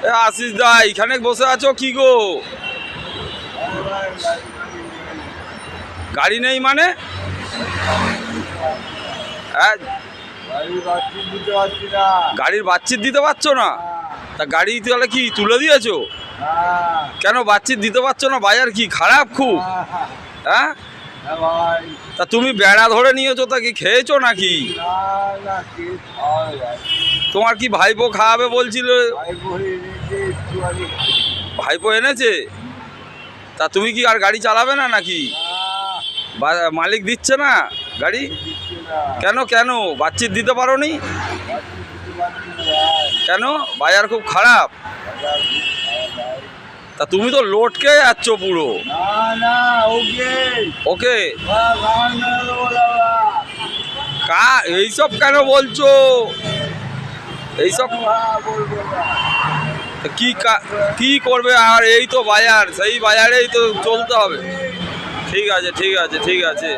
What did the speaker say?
আশিস দা এখানে বসে আছো কি গো? গাড়ি নেই মানে? হ্যাঁ, গাড়ির বাচ্চিত দিতে পারছো না? তা গাড়ি তাহলে কি তুলে দিয়েছো? কেন বাচ্চিত দিতে পারছো না? বাজার কি খারাপ খুব? হ্যাঁ, তা তুমি বেড়া ধরে নিয়েছো, তা কি খেয়েছো নাকি? তোমার কি ভাইপো খাওয়াবে বলছিল? ভাইপো এনেছে? তা তুমি কি আর গাড়ি চালাবে না নাকি? মালিক দিচ্ছে না গাড়ি? কেন কেন বাচ্চিত দিতে পারো নি? কেন বাজার খুব খারাপ? তা তুমি তো লোটকে যাচ্ছ পুরো। ওকে এইসব কেন বলছো? এইসব কি করবে? আর এই তো বাজার, সেই বাজারেই তো চলতে হবে। ঠিক আছে ঠিক আছে ঠিক আছে।